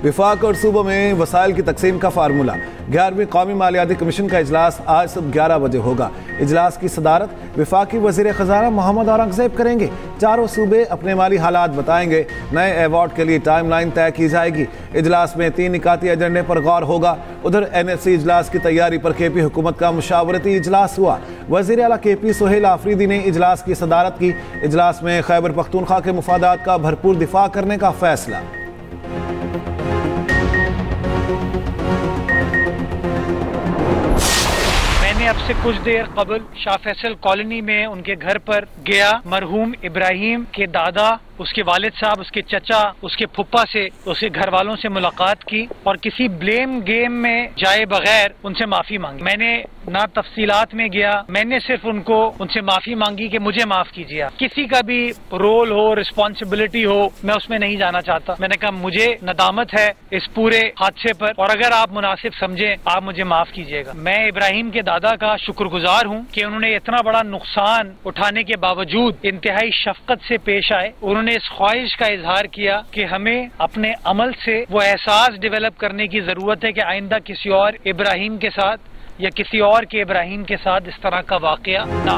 विफाक और सूबों में वसाइल की तकसीम का फार्मूला। 11वीं कौमी मालियाती कमीशन का इजलास आज सुबह 11 बजे होगा। इजलास की सदारत विफाकी वजीर खजाना मोहम्मद औरंगजेब करेंगे। चारों सूबे अपने माली हालात बताएंगे। नए अवार्ड के लिए टाइमलाइन तय की जाएगी। इजलास में 3 निकाती एजेंडे पर गौर होगा। उधर NSC इजलास की तैयारी पर KP हुकूमत का मुशावरती इजलास हुआ। वजीर आला KP सोहेल आफरीदी ने इजलास की सदारत की। इजलास में खैबर पख्तूनख्वा के मुफादात का भरपूर दिफा करने का फैसला। अब से कुछ देर कबल शाह फैसल कॉलोनी में उनके घर पर गया। मरहूम इब्राहिम के दादा, उसके वालिद साहब, उसके चचा, उसके फुप्पा से, उसके घर वालों से मुलाकात की और किसी ब्लेम गेम में जाए बगैर उनसे माफी मांगी। मैंने ना तफसीलात में गया, मैंने सिर्फ उनसे माफी मांगी कि मुझे माफ कीजिए। किसी का भी रोल हो, रिस्पॉन्सिबिलिटी हो, मैं उसमें नहीं जाना चाहता। मैंने कहा मुझे नदामत है इस पूरे हादसे पर और अगर आप मुनासिब समझे आप मुझे माफ कीजिएगा। मैं इब्राहिम के दादा का शुक्रगुजार हूँ कि उन्होंने इतना बड़ा नुकसान उठाने के बावजूद इंतहाई शफकत से पेश आए। उन्होंने इस ख्वाहिश का इजहार किया कि हमें अपने अमल से वो एहसास डेवलप करने की जरूरत है कि आइंदा किसी और इब्राहिम के साथ या किसी और के इब्राहिम के साथ इस तरह का वाकया ना।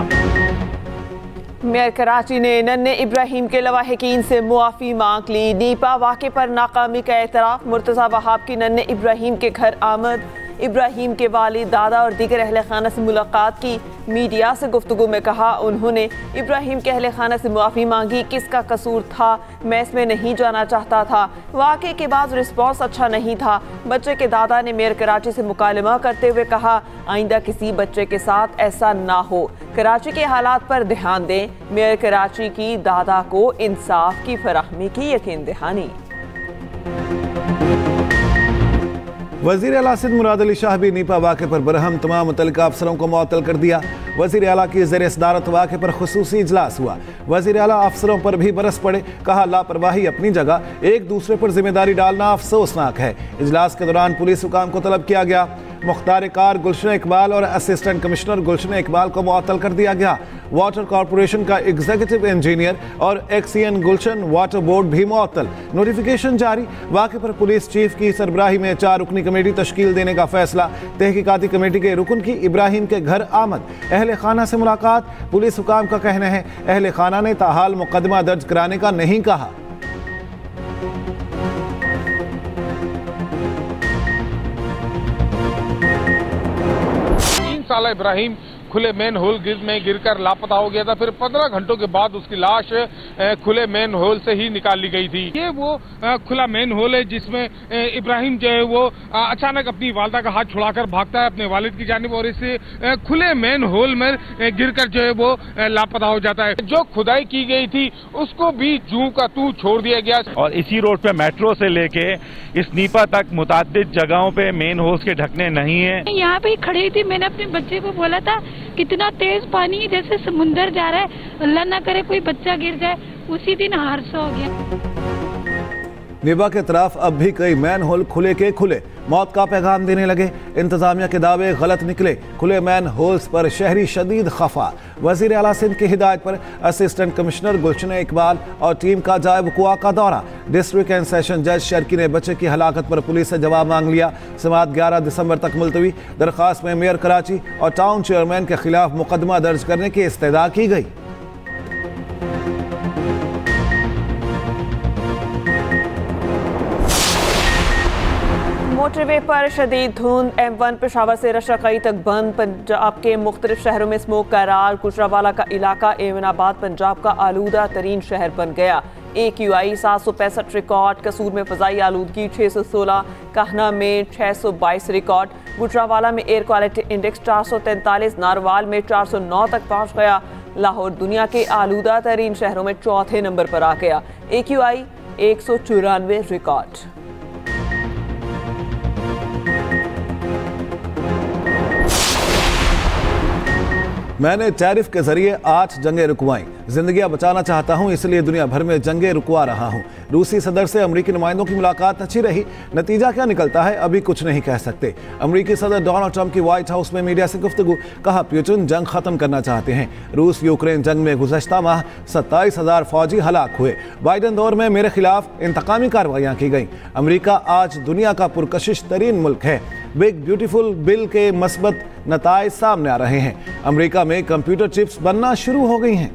मेयर कराची ने नन्हे इब्राहिम के लवाहिकीन से मुआफ़ी मांग ली। नीपा वाक़े पर नाकामी का एतराफ़। मुर्तज़ा वहाब की नन्हे इब्राहिम के घर आमद। इब्राहिम के वालिद, दादा और दीगर अहले खाना से मुलाकात की। मीडिया से गुफ्तगू में कहा उन्होंने इब्राहिम के अहले खाना से मुआफ़ी मांगी। किसका कसूर था, मैं इसमें नहीं जाना चाहता था। वाक़े के बाद रिस्पॉन्स अच्छा नहीं था। बच्चे के दादा ने मेयर कराची से मुकालमा करते हुए कहा आइंदा किसी बच्चे के साथ ऐसा ना हो। कराची के हालात पर ध्यान दें। मेयर कराची की दादा को इंसाफ की फराहमी की यकीन दहानी। वज़ीर आला सिंध मुराद अली शाह भी नीपा वाक़े पर बरहम तमाम मुतल्लिका अफसरों को मुअत्तल कर दिया। वज़ीर आला की ज़ेर सदारत वाक़े पर खुसूसी इजलास हुआ। वज़ीर आला अफसरों पर भी बरस पड़े। कहा लापरवाही अपनी जगह, एक दूसरे पर जिम्मेदारी डालना अफसोसनाक है। इजलास के दौरान पुलिस हुकाम को तलब किया गया। मुख्तार कार गुलशन इकबाल और असिस्टेंट कमिश्नर गुलशन इकबाल को मुअत्तल कर दिया गया। वाटर कॉरपोरेशन का एग्जीक्यूटिव इंजीनियर और XCN गुलशन वाटर बोर्ड भी मुअत्तल। नोटिफिकेशन जारी। वाक़े पर पुलिस चीफ की सरबराही में 4 रुकनी कमेटी तश्कील देने का फैसला। तहकीकाती कमेटी के रुकन की इब्राहिम के घर आमद। अहले खाना से मुलाकात। पुलिस हुकाम का कहना है अहले खाना ने ताहाल मुकदमा दर्ज कराने का नहीं कहा। इब्राहिम खुले मेन होल में गिरकर लापता हो गया था। फिर 15 घंटों के बाद उसकी लाश खुले मेन होल से ही निकाल ली गई थी। ये वो खुला मेन होल है जिसमें इब्राहिम जो है वो अचानक अपनी वालदा का हाथ छुड़ाकर भागता है अपने वालिद की जानिब और इस खुले मेन होल में गिरकर जो है वो लापता हो जाता है। जो खुदाई की गई थी उसको भी जू का तू छोड़ दिया गया। और इसी रोड पे मेट्रो से लेके इस नीपा तक मुताद्दिद जगहों पे मेन होल्स के ढकने नहीं है। यहाँ पे खड़ी थी, मैंने अपने बच्चे को बोला था कितना तेज पानी जैसे समुंदर जा रहा है, अल्लाह ना करे कोई बच्चा गिर जाए। उसी दिन हादसा हो गया। नीबा के तरफ अब भी कई मैन होल खुले के खुले मौत का पैगाम देने लगे। इंतजामिया के दावे गलत निकले। खुले मैन होल्स पर शहरी शदीद खफा। वजीर आला सिंध की हिदायत पर असिस्टेंट कमिश्नर गुलशन इकबाल और टीम का जाए वक़ुआ का दौरा। डिस्ट्रिक्ट एंड सेशन जज शर्की ने बच्चे की हलाकत पर पुलिस से जवाब मांग लिया। समाअत 11 दिसंबर तक मुलतवी। दरख्वास्त में मेयर कराची और टाउन चेयरमैन के खिलाफ मुकदमा दर्ज करने की इस्तदा की गई। मोटरवे पर शदीद धुंध। M1 पेशावर से रशाकई तक बंद। पंजाब के मुख्तलिफ शहरों में स्मोक का राज। गुजरावाला का इलाका एमनाबाद पंजाब का आलूदा तरीन शहर बन गया। AQI 765 record. कसूर में फ़ज़ाई आलूदगी 616। कहना में 622 रिकॉर्ड। गुजरावाला में एयर क्वालिटी इंडेक्स 443। नारवाल में 409 तक पहुँच गया। लाहौर दुनिया के आलूदा तरीन शहरों में 4थे नंबर पर आ गया। AQI 194 record. मैंने टैरिफ के जरिए 8 जंगें रुकवाई। जिंदगियां बचाना चाहता हूं, इसलिए दुनिया भर में जंगें रुकवा रहा हूं। रूसी सदर से अमरीकी नुमाइंदों की मुलाकात अच्छी रही, नतीजा क्या निकलता है अभी कुछ नहीं कह सकते। अमरीकी सदर डोनाल्ड ट्रंप की व्हाइट हाउस में मीडिया से गुफ्तगू, कहा पुतिन जंग खत्म करना चाहते हैं। रूस यूक्रेन जंग में गुज़श्ता माह 27,000 फौजी हलाक हुए। बाइडन दौर में मेरे खिलाफ इंतकामी कार्रवाइयां की गई। अमरीका आज दुनिया का पुरकशिश तरीन मुल्क है। बिग ब्यूटीफुल बिल के मस्बत नताइज सामने आ रहे हैं। अमरीका में कंप्यूटर चिप्स बनना शुरू हो गई हैं।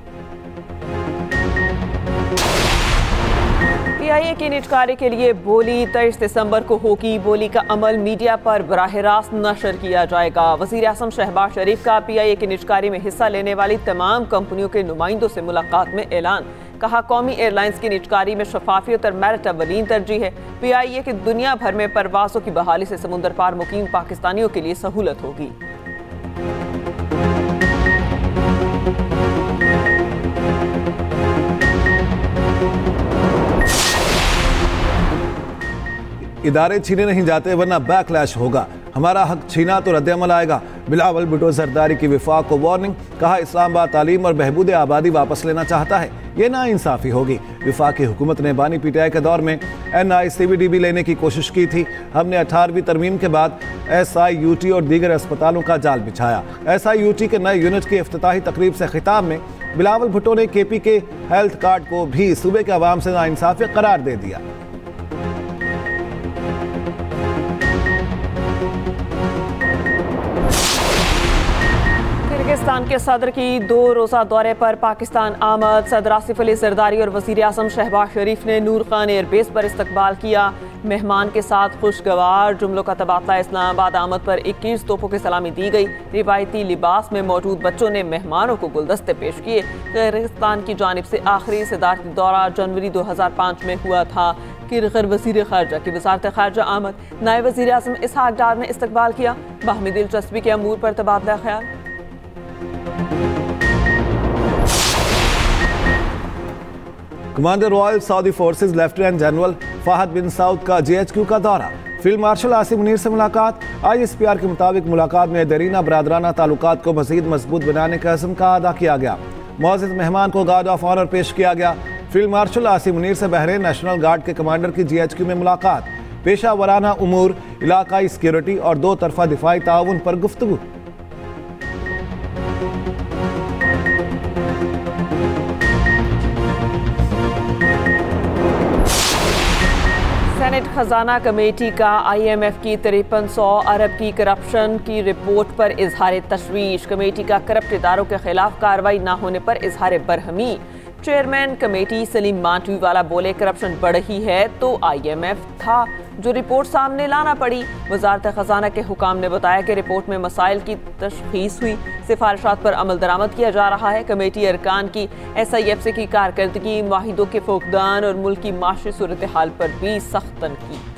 PIA की निजकारी के लिए बोली 23 दिसंबर को होगी। बोली का अमल मीडिया पर बराह रास्त नशर किया जाएगा। वज़ीर आज़म शहबाज शरीफ का PIA की निजकारी में हिस्सा लेने वाली तमाम कंपनियों के नुमाइंदों से मुलाकात में ऐलान। कहा कौमी एयरलाइंस की निजकारी में शफाफियत और मेरिट अव्वलीन तरजीह है। PIA की दुनिया भर में परवाज़ों की बहाली से समुद्र पार मुकीम पाकिस्तानियों के लिए सहूलत होगी। इदारे छीने नहीं जाते वरना बैकलैश होगा। हमारा हक छीना तो रद्द-ए-अमल आएगा। बिलावल भुट्टो जरदारी की विफाक को वार्निंग, कहा इस्लामाबाद तालीम और बहबूद आबादी वापस लेना चाहता है, ये नाइंसाफ़ी होगी। विफाकी हुकूमत ने बानी PTI के दौर में NICVD लेने की कोशिश की थी। हमने 18वीं तरमीम के बाद SIUT और दीगर अस्पतालों का जाल बिछाया। SIUT के नए यूनिट की इफ्तिताही तकरीब से खिताब में बिलावल भुट्टो ने KP के हेल्थ कार्ड को भी सूबे के अवाम से नाइंसाफ़ी करार दे दिया। पाकिस्तान के सदर की 2 रोज़ा दौरे पर पाकिस्तान आमद। सदर आसिफ अली जरदारी और वज़ीर आज़म शहबाज शरीफ ने नूर खान एयरबेस पर इस्तकबाल किया। मेहमान के साथ खुशगवार जुमलों का तबादला। इस्लामाबाद आमद पर 21 तोपों की सलामी दी गई। रिवायती लिबास में मौजूद बच्चों ने मेहमानों को गुलदस्ते पेश किए। किर्गिस्तान की जानिब से आखिरी सदारती दौरा जनवरी 2005 में हुआ था। किर्गिज़ वज़ीर ख़ारजा की वज़ारत ख़ारजा आमद। नायब वज़ीर आज़म इसहाक डार ने इस्तकबाल किया। बाहमी दिलचस्पी के अमूर पर तबादला ख्याल। Commander royal Saudi forces lieutenant general Fahd bin Saud का GHQ का दौरा। फील्ड मार्शल आसिम मुनीर से मुलाकात। ISPR के मुताबिक मुलाकात में दरीना बरादराना ताल्लुकात को मज़ीद मजबूत बनाने का अज़्म का अदा किया गया। मुअज़्ज़ज़ मेहमान को गार्ड ऑफ ऑनर पेश किया गया। फील्ड मार्शल आसिम मुनीर से बहरीन नेशनल गार्ड के कमांडर की GHQ में मुलाकात। पेशा वराना उमूर, इलाकाई सिक्योरिटी और 2 तरफा दिफाई ताउन पर गुफ्तगू। सेनेट खजाना कमेटी का IMF की 5300 अरब की करप्शन की रिपोर्ट पर इजहार तशवीश। कमेटी का करप्ट इदारों के खिलाफ कार्रवाई न होने पर इजहार बरहमी। चेयरमैन कमेटी सलीम मांटवीवाला बोले करप्शन बढ़ ही है तो IMF था जो रिपोर्ट सामने लाना पड़ी। वजारत खजाना के हुकाम ने बताया कि रिपोर्ट में मसाइल की तशखीस हुई, सिफारिशात पर अमल दरामद किया जा रहा है। कमेटी अरकान की SIFC की कारकर्दगी, माहिदों के फुकदान और मुल्क की माशी सूरत हाल पर भी सख्त तनकीद।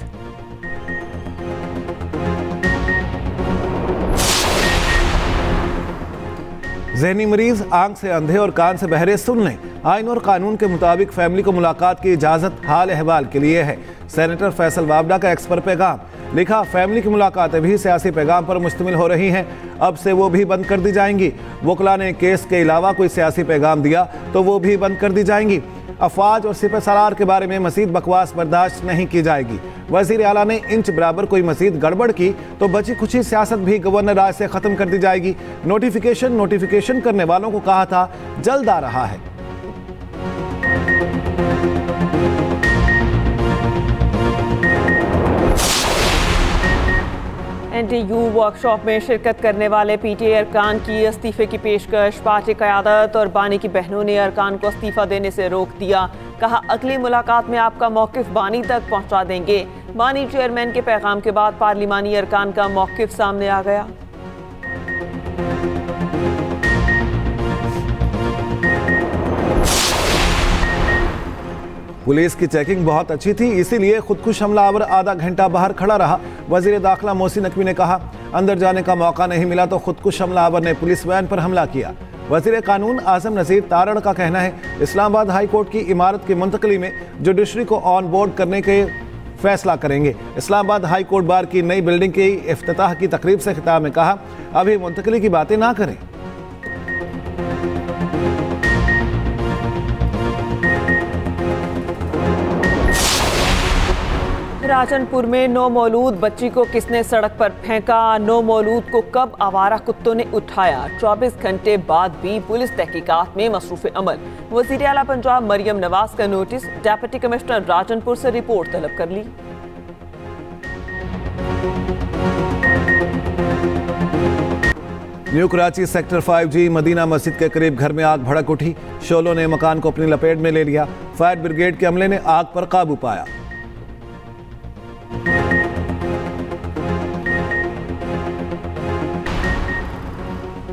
ज़हनी मरीज आंख से अंधे और कान से बहरे सुन लें। आइन और कानून के मुताबिक फैमिली को मुलाकात की इजाज़त हाल अहवाल के लिए है। सेनेटर फैसल वावडा का एक्स पर पैगाम लिखा, फैमिली की मुलाकातें भी सियासी पैगाम पर मुश्तमिल हो रही हैं, अब से वो भी बंद कर दी जाएंगी। वकला ने केस के अलावा कोई सियासी पैगाम दिया तो वो भी बंद कर दी जाएंगी। अफवाज और सिपह सलार के बारे में मजीद बकवास बर्दाश्त नहीं की जाएगी। वज़ीर आला ने इंच बराबर कोई मजीद गड़बड़ की तो बची खुची सियासत भी गवर्नर राज से ख़त्म कर दी जाएगी। नोटिफिकेशन करने वालों को कहा था, जल्द आ रहा है। NTU वर्कशॉप में शिरकत करने वाले PTA अरकान की इस्तीफे की पेशकश। पार्टी क़यादत और बानी की बहनों ने अरकान को इस्तीफा देने से रोक दिया। कहा अगली मुलाकात में आपका मौक़िफ़ बानी तक पहुंचा देंगे। बानी चेयरमैन के पैगाम के बाद पार्लिमानी अरकान का मौक़िफ़ सामने आ गया। पुलिस की चेकिंग बहुत अच्छी थी, इसीलिए खुदकुश हमलावर आधा घंटा बाहर खड़ा रहा। वजीर दाखिला मोहसिन नकवी ने कहा, अंदर जाने का मौका नहीं मिला तो खुदकुश हमलावर ने पुलिस वैन पर हमला किया। वजीर कानून आजम नज़ीर तारड़ का कहना है, इस्लामाबाद हाई कोर्ट की इमारत की मुंतकली में जुडिशरी को ऑन बोर्ड करने के फैसला करेंगे। इस्लामाबाद हाई कोर्ट बार की नई बिल्डिंग की इफ्तिताह की तकरीब से खिताब में कहा, अभी मुंतकली की बातें ना करें। राजनपुर में नौमौलूद बच्ची को किसने सड़क पर फेंका, नौमौलूद को कब आवारा कुत्तों ने उठाया, 24 घंटे बाद भी पुलिस तहकीकात में मसरूफ अमल। वज़ीर आला पंजाब मरियम नवाज का नोटिस, डिप्टी कमिश्नर राजनपुर से रिपोर्ट तलब कर ली। New Karachi sector 5G Madina मस्जिद के करीब घर में आग भड़क उठी। शोलों ने मकान को अपनी लपेट में ले लिया। फायर ब्रिगेड के अमले ने आग पर काबू पाया।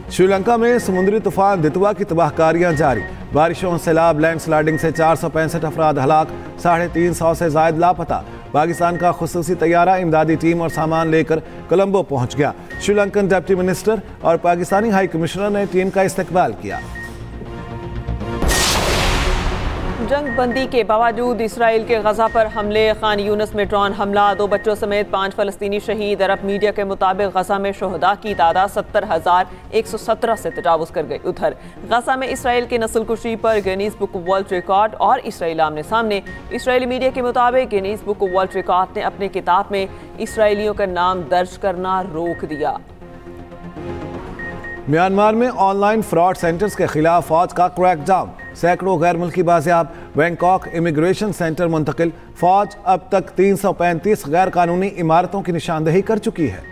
श्रीलंका में समुद्री तूफान दितवा की तबाहकारियां जारी। बारिशों, सैलाब, लैंडस्लाइडिंग से 465 अफराद हलाक, 350 से जायद लापता। पाकिस्तान का खुसूसी तैयारा इमदादी टीम और सामान लेकर कोलंबो पहुंच गया। श्रीलंकन डिप्टी मिनिस्टर और पाकिस्तानी हाई कमिश्नर ने टीम का इस्तकबाल किया। जंग बंदी के बावजूद इसराइल के गजा पर हमले, खान यूनिस में ड्रोन हमला, 2 बच्चों समेत 5 फलस्तीनी शहीद। अरब मीडिया के मुताबिक गजा में शहदा की तादाद 70,117 से तजावुज कर गई। उधर गजा में इसराइल की नस्लकुशी पर गिनीज बुक वर्ल्ड रिकॉर्ड और इसराइल आमने सामने। इसराइली मीडिया के मुताबिक गिनीज बुक वर्ल्ड रिकॉर्ड ने अपनी किताब में इसराइलियों का नाम दर्ज करना रोक दिया। म्यांमार में ऑनलाइन फ्रॉड सेंटर्स के खिलाफ फौज का क्रैकडाउन, सैकड़ों गैर मुल्की बाजियाब। बैंकॉक इमिग्रेशन सेंटर मुंतकिल। फौज अब तक 335 गैर कानूनी इमारतों की निशानदेही कर चुकी है।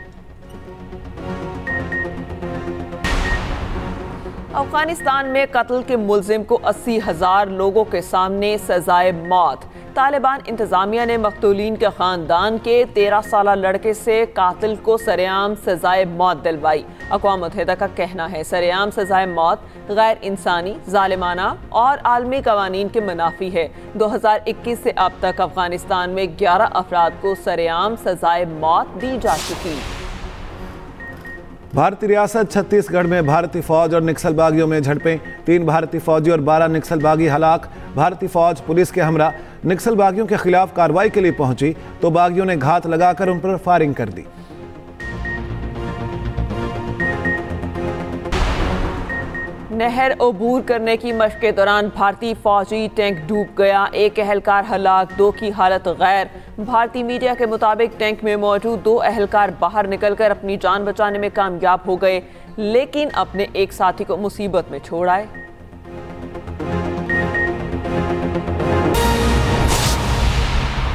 अफगानिस्तान में कत्ल के मुलजिम को 80,000 लोगों के सामने सजाए मौत। तालिबान इंतजामिया ने मकतूलीन के खानदान के 13 साला लड़के से कातिल को सरेआम सजाए मौत दिलवाई। अक़वाम मुत्तहिदा का कहना है सरेआम सजाए मौत गैर इंसानी, जालिमाना और आलमी कवानीन के मुनाफी है। 2021 से अब तक अफगानिस्तान में 11 अफराद को सरेआम सजाए मौत दी जा चुकी। भारतीय रियासत छत्तीसगढ़ में भारतीय फौज और नक्सल बागियों में झड़पें, 3 भारतीय फौजी और 12 नक्सल बागी हलाक। भारतीय फौज पुलिस के हमरा नक्सल बागियों के खिलाफ कार्रवाई के लिए पहुंची तो बागियों ने घात लगाकर उन पर फायरिंग कर दी। नहर अबूर करने की मशक के दौरान भारतीय फौजी टैंक डूब गया, 1 एहलकार हलाक, 2 की हालत गैर। भारतीय मीडिया के मुताबिक टैंक में मौजूद 2 एहलकार बाहर निकलकर अपनी जान बचाने में कामयाब हो गए, लेकिन अपने एक साथी को मुसीबत में छोड़ आए।